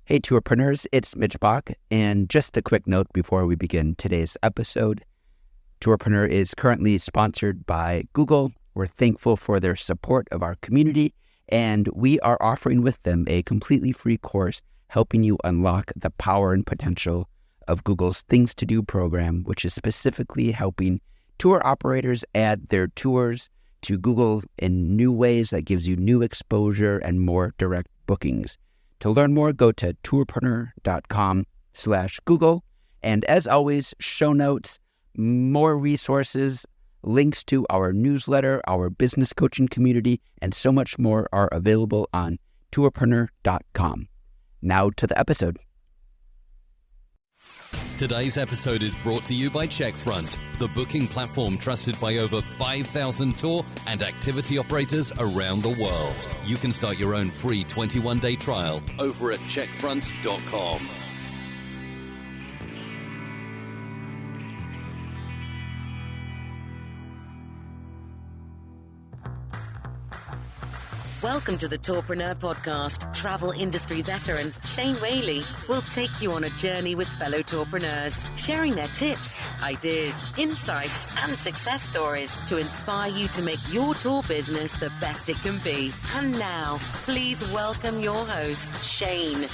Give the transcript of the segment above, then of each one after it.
Hey, Tourpreneurs, it's Mitch Bach, and just a quick note before we begin today's episode. Tourpreneur is currently sponsored by Google. We're thankful for their support of our community, and we are offering with them a completely free course helping you unlock the power and potential of Google's Things to Do program, which is specifically helping tour operators add their tours to Google in new ways that gives you new exposure and more direct bookings. To learn more, go to tourpreneur.com/Google. And as always, show notes, more resources, links to our newsletter, our business coaching community, and so much more are available on tourpreneur.com. Now to the episode. Today's episode is brought to you by Checkfront, the booking platform trusted by over 5,000 tour and activity operators around the world. You can start your own free 21-day trial over at checkfront.com. Welcome to the Tourpreneur podcast. Travel industry veteran Shane Whaley will take you on a journey with fellow tourpreneurs, sharing their tips, ideas, insights, and success stories to inspire you to make your tour business the best it can be. And now, please welcome your host, Shane.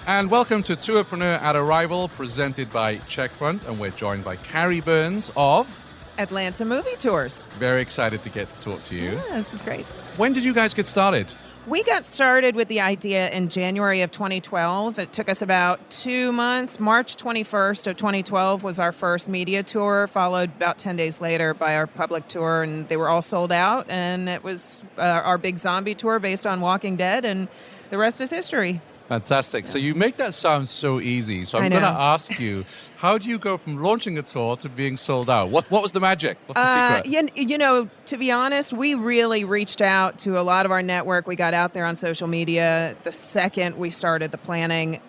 And welcome to Tourpreneur at Arrival, presented by Checkfront, and we're joined by Carrie Burns of Atlanta Movie Tours. Very excited to get to talk to you. Yeah, this is great. When did you guys get started? We got started with the idea in January of 2012. It took us about 2 months. March 21st of 2012 was our first media tour, followed about 10 days later by our public tour, and they were all sold out. And it was our big zombie tour based on Walking Dead, and the rest is history. Fantastic. So you make that sound so easy. So I'm going to ask you, how do you go from launching a tour to being sold out? What was the magic? What's the secret? You know, to be honest, we really reached out to a lot of our network. We got out there on social media the second we started the planning.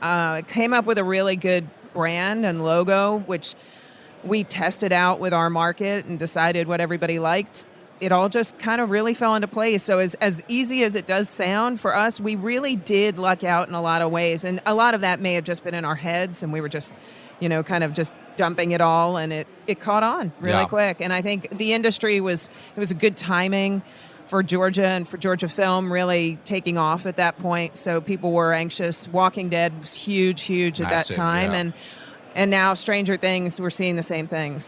Came up with a really good brand and logo, which we tested out with our market and decided what everybody liked. It all just kind of really fell into place. So as easy as it does sound for us, we really did luck out in a lot of ways. And a lot of that may have just been in our heads, and we were just, kind of just dumping it all, and it caught on really quick. And I think the industry it was a good timing for Georgia and for Georgia film really taking off at that point. So people were anxious. Walking Dead was huge at that time. Yeah. And now Stranger Things, we're seeing the same thing.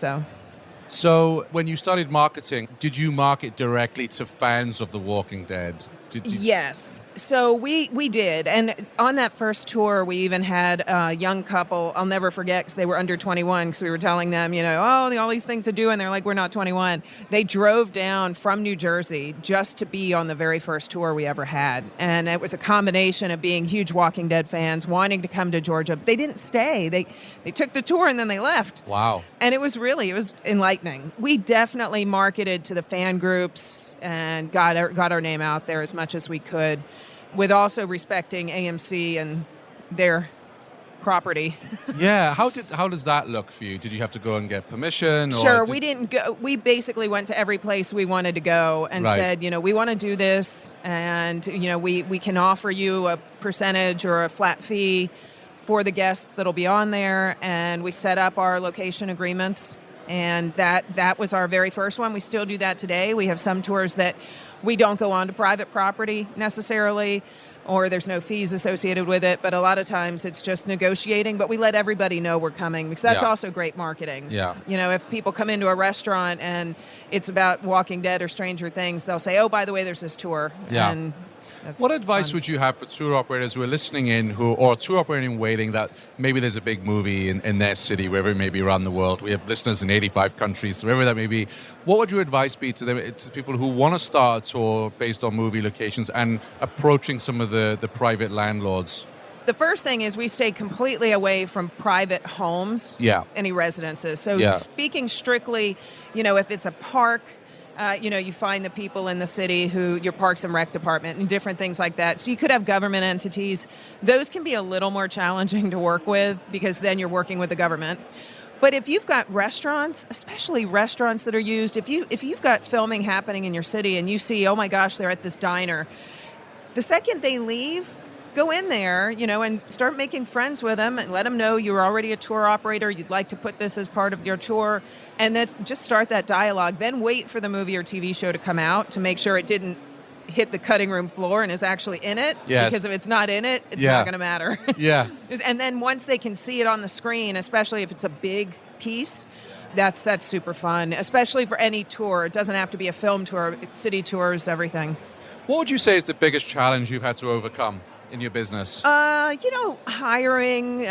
So when you started marketing, did you market directly to fans of The Walking Dead? Yes. So we did. And on that first tour, we even had a young couple, I'll never forget, because they were under 21, because we were telling them, all these things to do, and they're like, we're not 21. They drove down from New Jersey just to be on the very first tour we ever had. And it was a combination of being huge Walking Dead fans, wanting to come to Georgia. They didn't stay. They took the tour and then they left. Wow. And it was enlightening. We definitely marketed to the fan groups and got our name out there as much as we could, with also respecting AMC and their property. Yeah. How does that look for you? Did you have to go and get permission? Sure. We didn't go. We basically went to every place we wanted to go and said, we want to do this, and we can offer you a percentage or a flat fee for the guests that'll be on there. And we set up our location agreements, and that was our very first one. We still do that today. We have some tours that we don't go on to private property necessarily, or there's no fees associated with it, but a lot of times it's just negotiating, but we let everybody know we're coming, because that's also great marketing. Yeah. If people come into a restaurant and it's about Walking Dead or Stranger Things, they'll say, oh, by the way, there's this tour. Yeah. And what advice would you have for tour operators who are listening in, or tour operating waiting, that maybe there's a big movie in their city, wherever it may be around the world? We have listeners in 85 countries, wherever that may be. What would your advice be to them, to people who want to start a tour based on movie locations and approaching some of the private landlords? The first thing is we stay completely away from private homes, any residences. So speaking strictly, if it's a park, you find the people in the city who your Parks and Rec department and different things like that. So you could have government entities. Those can be a little more challenging to work with, because then you're working with the government. But if you've got restaurants, especially restaurants that are used, if you've got filming happening in your city and you see, oh my gosh, they're at this diner, The second they leave, go in there, and start making friends with them and let them know you're already a tour operator. You'd like to put this as part of your tour, and then just start that dialogue. Then wait for the movie or TV show to come out to make sure it didn't hit the cutting room floor and is actually in it. Yes. Because if it's not in it, it's not going to matter. Yeah. And then once they can see it on the screen, especially if it's a big piece, that's super fun, especially for any tour. It doesn't have to be a film tour, city tours, everything. What would you say is the biggest challenge you've had to overcome in your business? Hiring,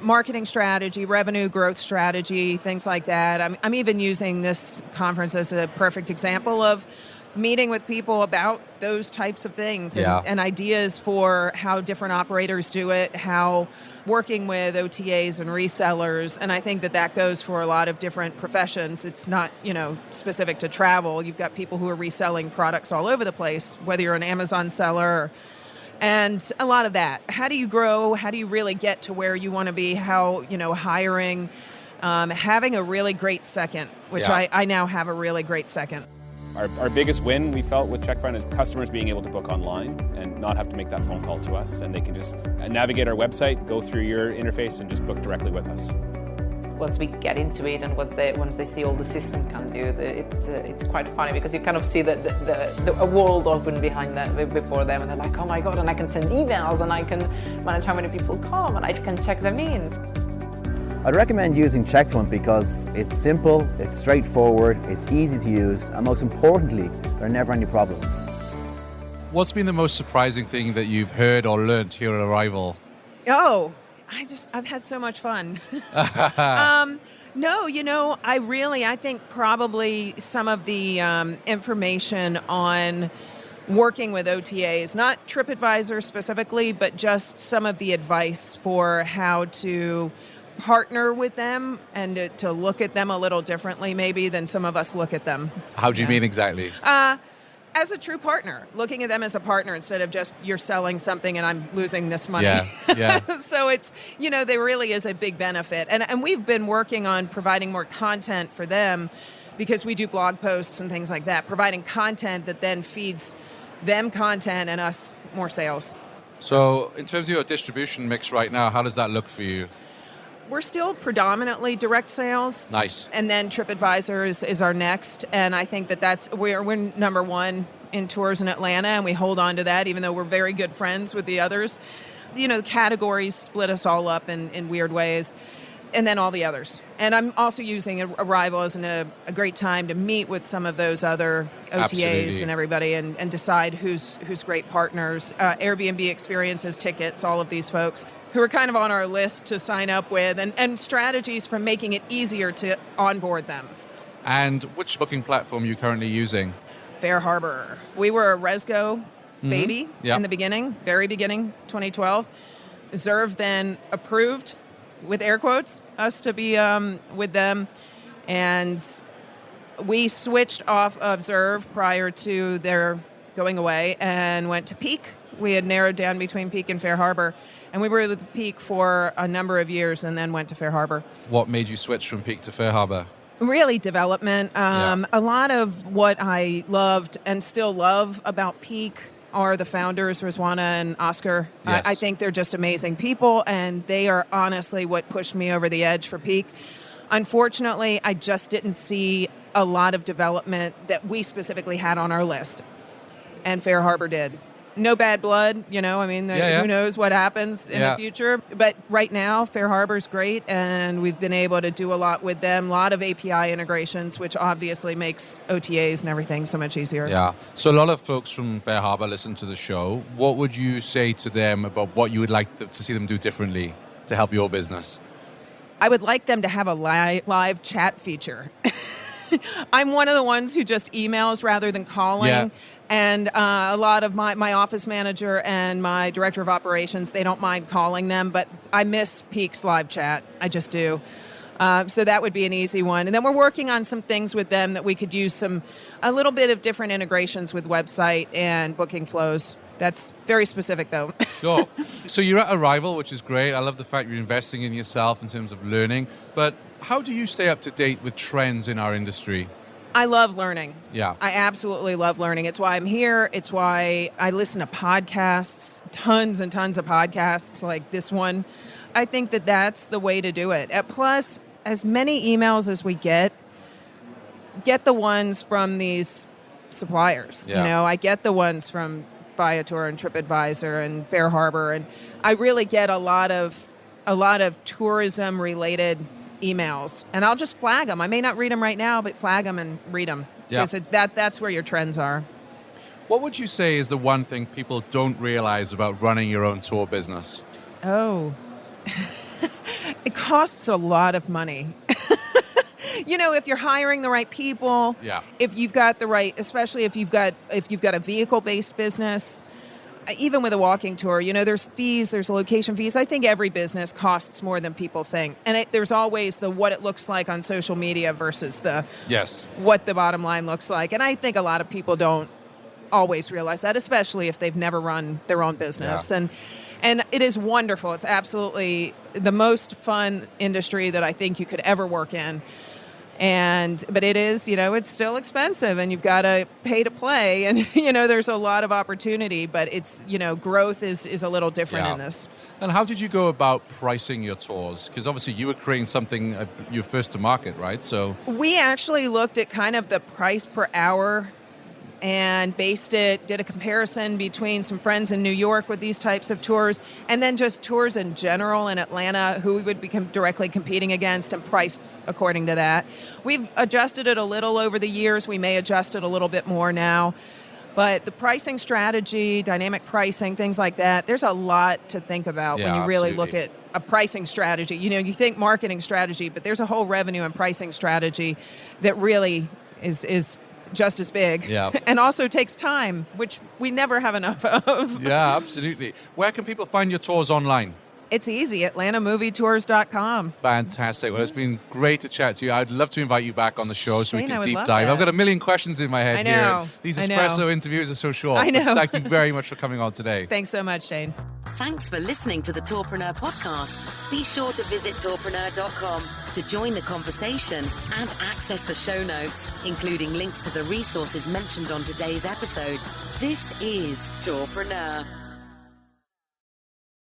marketing strategy, revenue growth strategy, things like that. I'm even using this conference as a perfect example of meeting with people about those types of things and ideas for how different operators do it, how working with OTAs and resellers. And I think that goes for a lot of different professions. It's not, specific to travel. You've got people who are reselling products all over the place, whether you're an Amazon seller and a lot of that. How do you grow? How do you really get to where you want to be? How, hiring, having a really great second, which I now have a really great second. Our biggest win, we felt, with CheckFront is customers being able to book online and not have to make that phone call to us. And they can just navigate our website, go through your interface, and just book directly with us. Once we get into it and once they see all the system can do, it's quite funny because you kind of see a world open behind that before them, and they're like, oh my God, and I can send emails and I can manage how many people come and I can check them in. I'd recommend using CheckFront because it's simple, it's straightforward, it's easy to use, and most importantly, there are never any problems. What's been the most surprising thing that you've heard or learned here at Arrival? Oh, I've had so much fun. No, I think probably some of the information on working with OTAs, not TripAdvisor specifically, but just some of the advice for how to partner with them and to look at them a little differently maybe than some of us look at them. How do you mean exactly? As a true partner, looking at them as a partner instead of just you're selling something and I'm losing this money. Yeah. So it's, there really is a big benefit. And we've been working on providing more content for them because we do blog posts and things like that, providing content that then feeds them content and us more sales. So in terms of your distribution mix right now, how does that look for you? We're still predominantly direct sales. Nice. And then TripAdvisor is our next. And I think we're number one in tours in Atlanta, and we hold on to that, even though we're very good friends with the others. Categories split us all up in weird ways. And then all the others. And I'm also using Arrival as a great time to meet with some of those other OTAs Absolutely. And everybody and decide who's great partners. Airbnb Experiences, Tickets, all of these folks who are kind of on our list to sign up with, and strategies for making it easier to onboard them. And which booking platform are you currently using? Fair Harbor. We were a Resgo baby in the beginning, very beginning, 2012. Zerv then approved, with air quotes, us to be with them. And we switched off of Zerv prior to their going away and went to Peak. We had narrowed down between Peak and Fair Harbor. And we were with Peak for a number of years and then went to Fair Harbor. What made you switch from Peak to Fair Harbor? Really development. A lot of what I loved and still love about Peak are the founders, Rizwana and Oscar. Yes. I think they're just amazing people, and they are honestly what pushed me over the edge for Peak. Unfortunately, I just didn't see a lot of development that we specifically had on our list, and Fair Harbor did. No bad blood, who knows what happens in the future. But right now, Fair Harbor's great, and we've been able to do a lot with them, a lot of API integrations, which obviously makes OTAs and everything so much easier. Yeah. So a lot of folks from Fair Harbor listen to the show. What would you say to them about what you would like to see them do differently to help your business? I would like them to have a live chat feature. I'm one of the ones who just emails rather than calling. Yeah. And a lot of my office manager and my director of operations, they don't mind calling them, but I miss Peak's live chat. I just do. So that would be an easy one. And then we're working on some things with them that we could use a little bit of different integrations with website and booking flows. That's very specific, though. Sure. So you're at Arrival, which is great. I love the fact you're investing in yourself in terms of learning. But how do you stay up to date with trends in our industry? I love learning. Yeah. I absolutely love learning. It's why I'm here. It's why I listen to podcasts, tons and tons of podcasts like this one. I think that that's the way to do it. Plus, as many emails as we get the ones from these suppliers. Yeah. You know, I get the ones from Viator and TripAdvisor and Fair Harbor, and I really get a lot of tourism related emails, and I'll just flag them. I may not read them right now, but flag them and read them, because that's where your trends are. What would you say is the one thing people don't realize about running your own tour business? Oh, it costs a lot of money. You know, if you're hiring the right people, if you've got the right, especially if you've got a vehicle-based business. Even with a walking tour, you know, there's fees, there's location fees. I think every business costs more than people think. And there's always the what it looks like on social media versus the what the bottom line looks like. And I think a lot of people don't always realize that, especially if they've never run their own business. Yeah. And it is wonderful. It's absolutely the most fun industry that I think you could ever work in. But it is, you know, it's still expensive, and you've got to pay to play, and, you know, there's a lot of opportunity, but it's, you know, growth is a little different in this. And how did you go about pricing your tours? Because obviously you were creating something, you're first to market, right? So we actually looked at kind of the price per hour and did a comparison between some friends in New York with these types of tours, and then just tours in general in Atlanta, who we would be directly competing against, and priced according to that. We've adjusted it a little over the years. We may adjust it a little bit more now. But the pricing strategy, dynamic pricing, things like that, there's a lot to think about when you really look at a pricing strategy. You know, you think marketing strategy, but there's a whole revenue and pricing strategy that really is just as big, and also takes time, which we never have enough of. Yeah, absolutely. Where can people find your tours online? It's easy, AtlantaMovieTours.com. Fantastic. Well, it's been great to chat to you. I'd love to invite you back on the show so we Shane, can I would deep love dive. that. I've got a million questions in my head I know. here. These espresso interviews are so short. I know. Thank you very much for coming on today. Thanks so much, Shane. Thanks for listening to the Tourpreneur podcast. Be sure to visit tourpreneur.com to join the conversation and access the show notes, including links to the resources mentioned on today's episode. This is Tourpreneur.